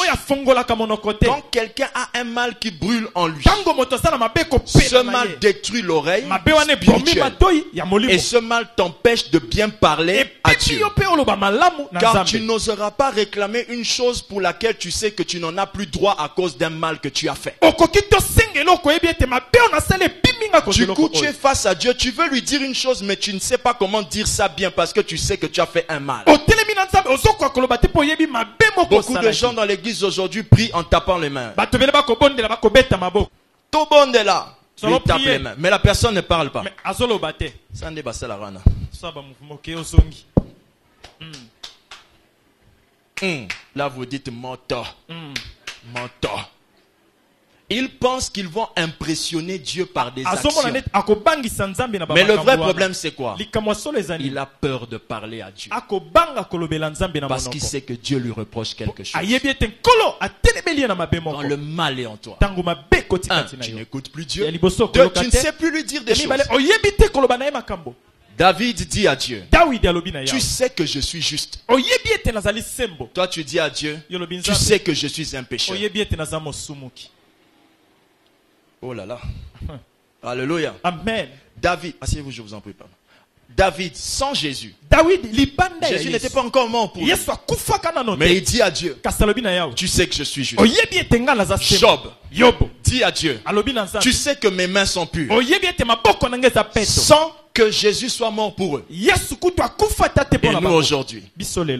Quand quelqu'un a un mal qui brûle en lui, ce mal détruit l'oreille spirituelle. Et ce mal t'empêche de bien parler à Dieu. Car tu n'oseras pas réclamer une chose pour laquelle tu sais que tu n'en as plus droit à cause d'un mal que tu as fait. Du coup, tu es face à Dieu, tu veux lui dire une chose, mais tu ne sais pas comment dire ça bien parce que tu sais que tu as fait un mal. Beaucoup de gens dans l'église aujourd'hui prient en tapant les mains. Tout le monde est là. Il tape les mains. Mais la personne ne parle pas. Là, vous dites mentor. Mentor. Ils pensent qu'ils vont impressionner Dieu par des actions. Mais le vrai problème, c'est quoi? Il a peur de parler à Dieu. Parce qu'il sait que Dieu lui reproche quelque chose. Quand le mal est en toi, tu n'écoutes plus Dieu. Deux, tu ne sais plus lui dire des choses. David dit à Dieu, tu sais que je suis juste. Toi, tu dis à Dieu, tu sais que je suis un pécheur. Oh là là. Alléluia. Amen. David, asseyez-vous, je vous en prie pas. David, sans Jésus, Jésus n'était pas encore mort pour lui. Mais il dit à Dieu, tu sais que je suis juste. Job, dit à Dieu, tu sais que mes mains sont pures. Sans que Jésus soit mort pour eux. Et nous aujourd'hui,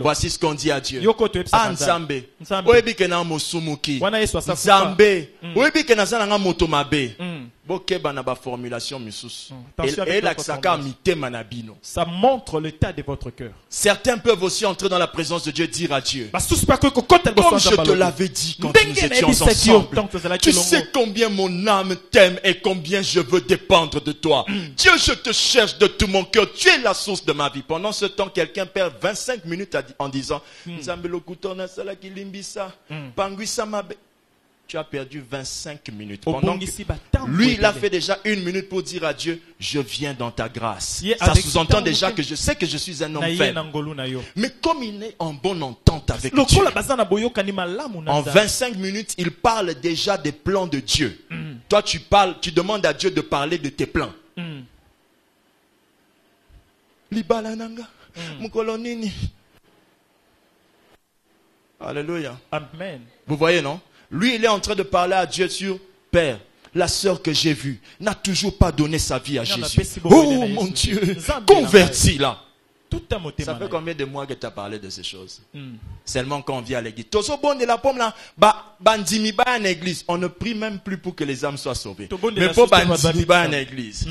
voici ce qu'on dit à Dieu. Ah, Nzambe, oyebi na mosumuki. Nzambe, oyebi na zana moto mabe. Bokeba na ba formulation misusu. Et l'aksaka mitema na bino. Ça montre l'état de votre cœur. Certains peuvent aussi entrer dans la présence de Dieu, dire à Dieu, comme je te l'avais dit quand nous étions ensemble, tu sais combien mon âme t'aime et combien je veux dépendre de toi. Dieu, je te cherche de tout mon cœur, tu es la source de ma vie. Pendant ce temps, quelqu'un perd 25 minutes en disant, tu as perdu 25 minutes. Lui, il a fait déjà 1 minute pour dire à Dieu, je viens dans ta grâce. Ça sous-entend déjà que je sais que je suis un homme faible. Mais comme il est en bonne entente avec Dieu, en 25 minutes, il parle déjà des plans de Dieu. Toi, tu demandes à Dieu de parler de tes plans. Alléluia. Amen. Vous voyez, non? Lui, il est en train de parler à Dieu sur Père. La sœur que j'ai vue n'a toujours pas donné sa vie à Jésus. Oh mon Dieu, convertis-la. Ça fait combien de mois que tu as parlé de ces choses? Seulement quand on vient à l'église. On ne prie même plus pour que les âmes soient sauvées. Mais pour bandimiba en église.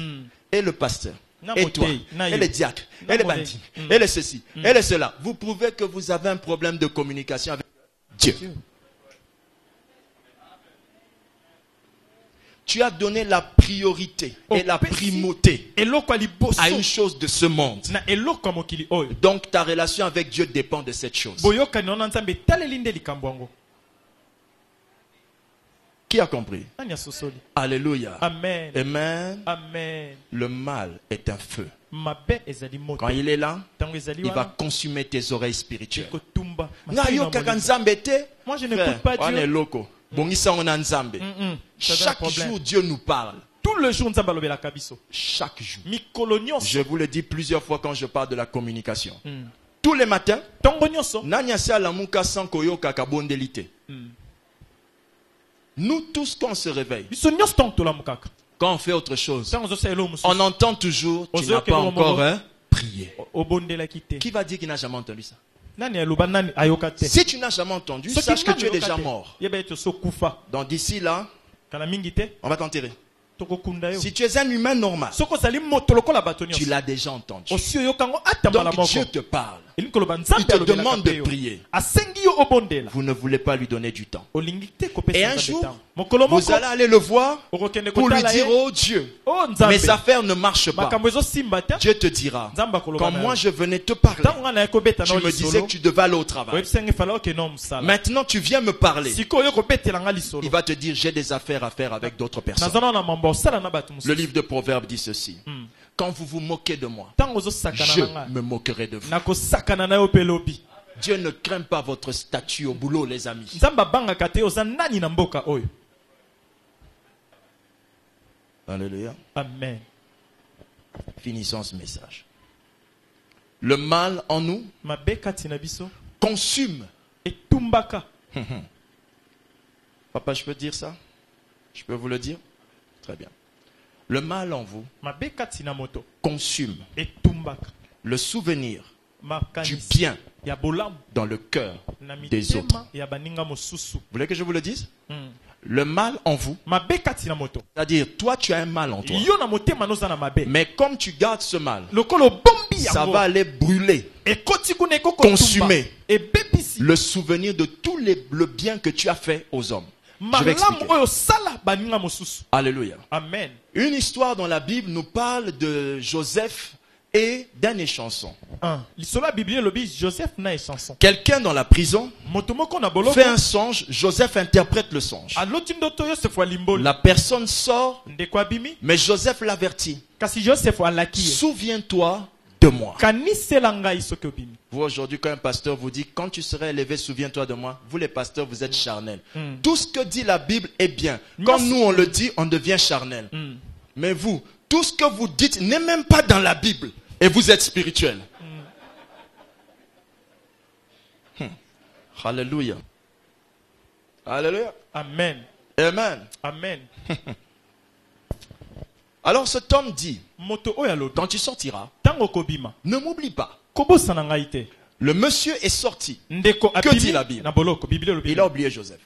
Et le pasteur, et toi, et les diacres, et les bandits, et les ceci, et les cela. Vous prouvez que vous avez un problème de communication avec Dieu. Tu as donné la priorité et la primauté à une chose de ce monde. Donc ta relation avec Dieu dépend de cette chose. Qui a compris? Alléluia. Amen. Amen. Amen. Le mal est un feu. Quand il est là, il va consumer tes oreilles spirituelles. Moi, je n'écoute pas Dieu. Chaque jour, Dieu nous parle. Tout le jour, chaque jour. Je vous le dis plusieurs fois quand je parle de la communication. Tous les matins, nous tous, quand on se réveille, quand on fait autre chose, on entend toujours, tu n'as pas encore prié. Qui va dire qu'il n'a jamais entendu ça? Si tu n'as jamais entendu, sache que tu es déjà mort. Donc d'ici là, on va t'enterrer. Si tu es un humain normal, tu l'as déjà entendu. Donc Dieu te parle. Il te demande de prier. Vous ne voulez pas lui donner du temps. Et un jour, vous allez aller le voir pour lui dire, oh Dieu, mes affaires ne marchent pas. Dieu te dira, quand moi je venais te parler, tu me disais que tu devais aller au travail. Maintenant tu viens me parler. Il va te dire, j'ai des affaires à faire avec d'autres personnes. Le livre de Proverbes dit ceci. Quand vous vous moquez de moi, je me moquerai de vous. Dieu ne craint pas votre statut au boulot, les amis. Alléluia. Amen. Finissons ce message. Le mal en nous consume. Papa, je peux dire ça? Je peux vous le dire? Très bien. Le mal en vous consume le souvenir du bien dans le cœur des autres. Vous voulez que je vous le dise? Le mal en vous, c'est-à-dire toi tu as un mal en toi, mais comme tu gardes ce mal, ça va aller brûler, consumer le souvenir de tout le bien que tu as fait aux hommes. Je vais expliquer. Alléluia. Amen. Une histoire dans la Bible nous parle de Joseph et d'un échanson. Quelqu'un dans la prison fait un songe. Joseph interprète le songe. La personne sort, mais Joseph l'avertit. Souviens-toi de moi. Vous aujourd'hui, quand un pasteur vous dit, quand tu seras élevé, souviens-toi de moi. Vous les pasteurs, vous êtes charnels. Tout ce que dit la Bible est bien. Quand nous on le dit, on devient charnel. Mais vous, tout ce que vous dites n'est même pas dans la Bible. Et vous êtes spirituel. Alléluia. Alléluia. Amen. Amen. Amen. Alors cet homme dit, quand tu sortiras, ne m'oublie pas. Le monsieur est sorti. Que dit la Bible? Il a oublié Joseph.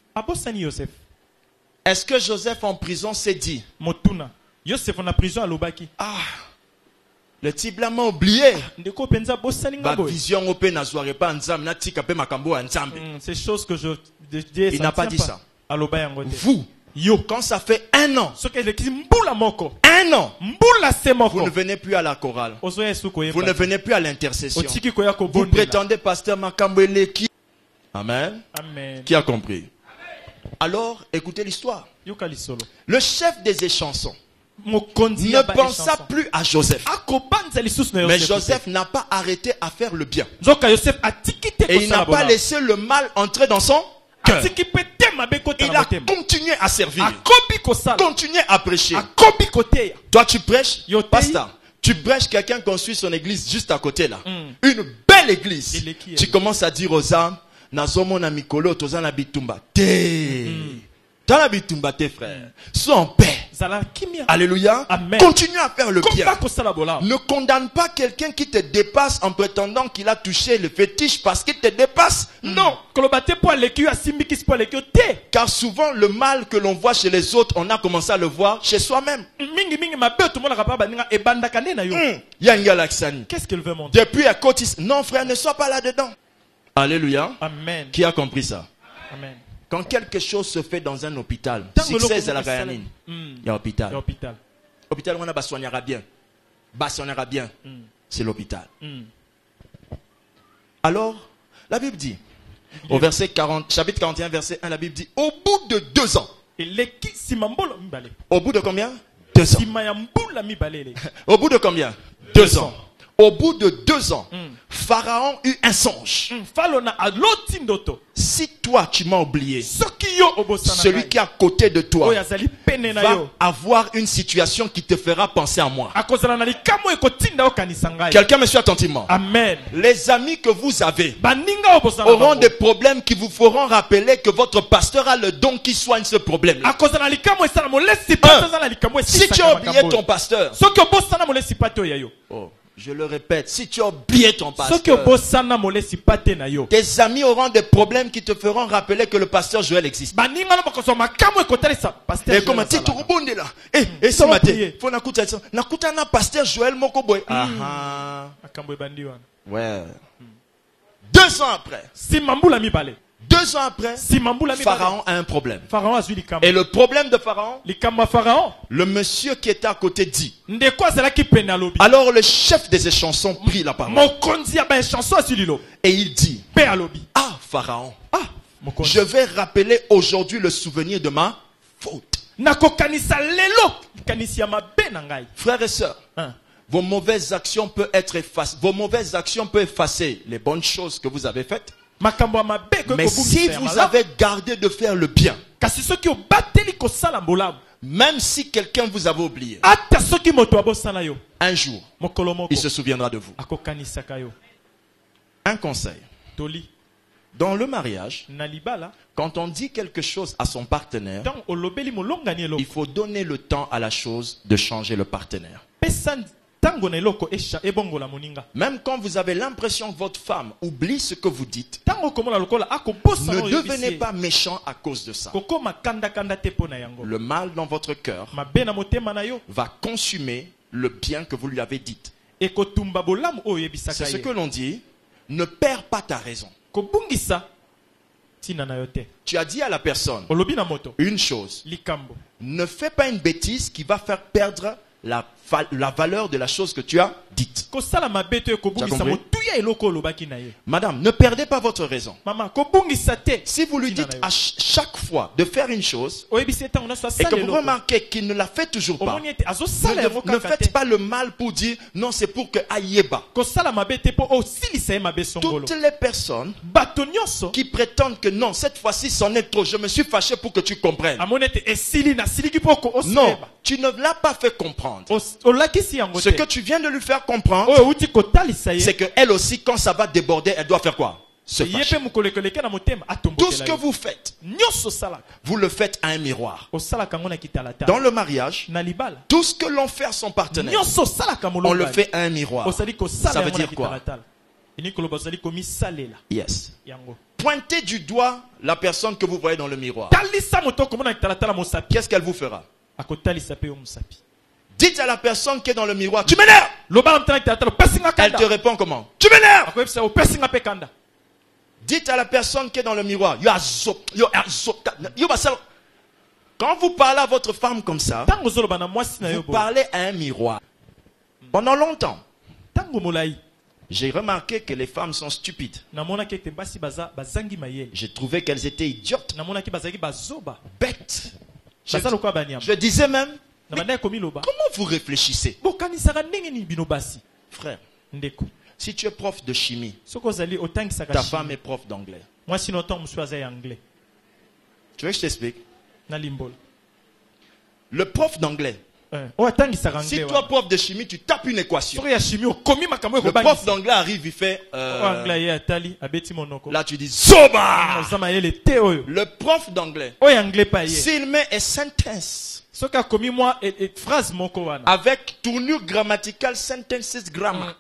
Est-ce que Joseph en prison s'est dit, ah, le type là m'a oublié. Ces choses que je dis, il n'a pas dit ça. Vous, quand ça fait 1 an, vous ne venez plus à la chorale. Vous ne venez plus à l'intercession. Vous prétendez pasteur Makambo Eleki. Amen. Amen. Qui a compris? Alors, écoutez l'histoire. Le chef des échansons ne pensa plus à Joseph. Mais Joseph n'a pas arrêté à faire le bien. Et il n'a pas laissé le mal entrer dans son cœur. Il a continué à servir. Continué à prêcher. Toi, tu prêches, pasteur. Tu prêches, quelqu'un construit son église juste à côté là. Une belle église. Tu commences à dire aux âmes, Nazomona Mikolo, Tozana Bitumba. Dans la bitumba, tes frères, sois en paix. Alléluia. Amen. Continue à faire le bien. Ne condamne pas quelqu'un qui te dépasse en prétendant qu'il a touché le fétiche parce qu'il te dépasse. Non. Car souvent, le mal que l'on voit chez les autres, on a commencé à le voir chez soi-même. Qu'est-ce qu'elle veut montrer? Depuis à côté, non frère, ne sois pas là-dedans. Alléluia. Amen. Qui a compris ça? Amen. Quand quelque chose se fait dans un hôpital, succès à la Guyane, il y a hôpital. Hôpital, on a soignera bien. Bien. C'est l'hôpital. Alors, la Bible dit, au verset 40, chapitre 41, verset 1, la Bible dit, au bout de 2 ans. Au bout de combien? 2 ans. Au bout de combien? 2 ans. Au bout de 2 ans, Pharaon eut un songe. Si toi tu m'as oublié, celui qui est à côté de toi va avoir une situation qui te fera penser à moi. Quelqu'un me suit attentivement. Amen. Les amis que vous avez auront des problèmes qui vous feront rappeler que votre pasteur a le don qui soigne ce problème. Si tu as oublié ton pasteur, je le répète, si tu as oublié ton pasteur, tes amis auront des problèmes qui te feront rappeler que le pasteur Joël existe. Et comment tu te là? Et ce matin, faut n'écouter un pasteur Joël Mokoboy. Ouais. 2 ans après. 2 ans après, Pharaon a un problème. Et le problème de Pharaon, le monsieur qui était à côté dit. Alors le chef des échansons prit la parole. Et il dit, ah Pharaon, je vais rappeler aujourd'hui le souvenir de ma faute. Frères et sœurs, vos mauvaises actions peuvent être effacées. Vos mauvaises actions peuvent effacer les bonnes choses que vous avez faites. Mais si vous avez gardé de faire le bien, même si quelqu'un vous avait oublié, un jour, il se souviendra de vous. Un conseil. Dans le mariage, quand on dit quelque chose à son partenaire, il faut donner le temps à la chose de changer le partenaire. Même quand vous avez l'impression que votre femme oublie ce que vous dites, ne devenez pas méchant à cause de ça. Le mal dans votre cœur va consumer le bien que vous lui avez dit. C'est ce que l'on dit, ne perds pas ta raison. Tu as dit à la personne une chose, ne fais pas une bêtise qui va faire perdre la valeur de la chose que tu as dite. Madame, ne perdez pas votre raison. Si vous lui dites à chaque fois de faire une chose et que vous remarquez qu'il ne la fait toujours pas, ne faites pas le mal pour dire non, c'est pour que Aïeba. Toutes les personnes qui prétendent que non, cette fois-ci c'en est trop, je me suis fâché pour que tu comprennes. Non, tu ne l'as pas fait comprendre. Ce que tu viens de lui faire comprendre, c'est qu'elle aussi, quand ça va déborder, elle doit faire quoi? Se fâcher. Tout ce que vous faites, vous le faites à un miroir. Dans le mariage, tout ce que l'on fait à son partenaire, on le fait à un miroir. Ça veut dire quoi? Yes. Pointez du doigt la personne que vous voyez dans le miroir. Qu'est-ce qu'elle vous fera? Dites à la personne qui est dans le miroir, tu m'énerves. Elle te répond comment? Tu m'énerves. Dites à la personne qui est dans le miroir, quand vous parlez à votre femme comme ça, vous parlez à un miroir. Pendant longtemps. J'ai remarqué que les femmes sont stupides. J'ai trouvé qu'elles étaient idiotes, bêtes. Je disais même, comment vous réfléchissez? Frère, si tu es prof de chimie, ta femme est prof d'anglais. Tu veux que je t'explique? Le prof d'anglais, si toi prof de chimie, tu tapes une équation, le prof d'anglais arrive, il fait là tu dis Zoba. Le prof d'anglais, s'il met a sentence avec tournure grammaticale, sentences grammar,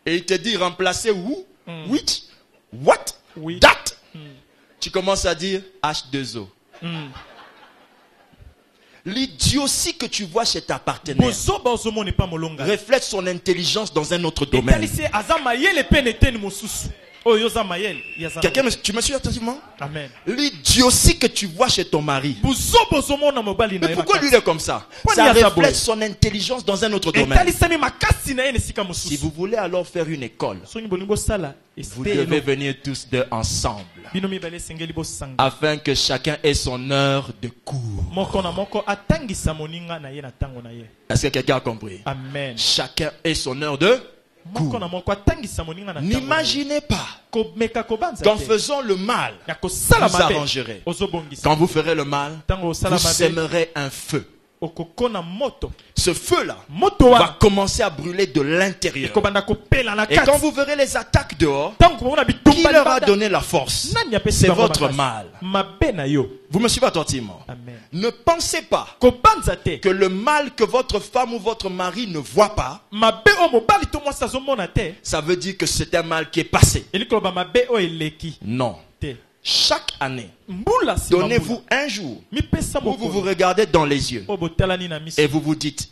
et il te dit remplacer who, which, what, that, tu commences à dire H2O. L'idiotie que tu vois chez ta partenaire reflète son intelligence dans un autre domaine. Quelqu'un, tu me suis attentivement? Amen. L'idiotie que tu vois chez ton mari. Mais pourquoi lui il est comme ça? Ça reflète son intelligence dans un autre domaine. Si vous voulez alors faire une école, vous devez venir tous deux ensemble, afin que chacun ait son heure de cours. Est-ce que quelqu'un a compris? Amen. Chacun ait son heure de cours. N'imaginez pas qu'en faisant le mal, vous arrangerez. Quand vous ferez le mal, vous sèmerez un feu. Ce feu-là va commencer à brûler de l'intérieur. Et quand vous verrez les attaques dehors, qui leur a donné la force? C'est votre mal. Vous me suivez attentivement? Ne pensez pas que le mal que votre femme ou votre mari ne voit pas, ça veut dire que c'est un mal qui est passé. Non. Chaque année, donnez-vous un jour où vous vous regardez dans les yeux et vous vous dites,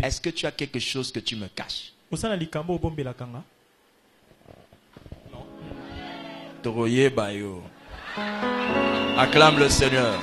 est-ce que tu as quelque chose que tu me caches? Non. Acclame le Seigneur.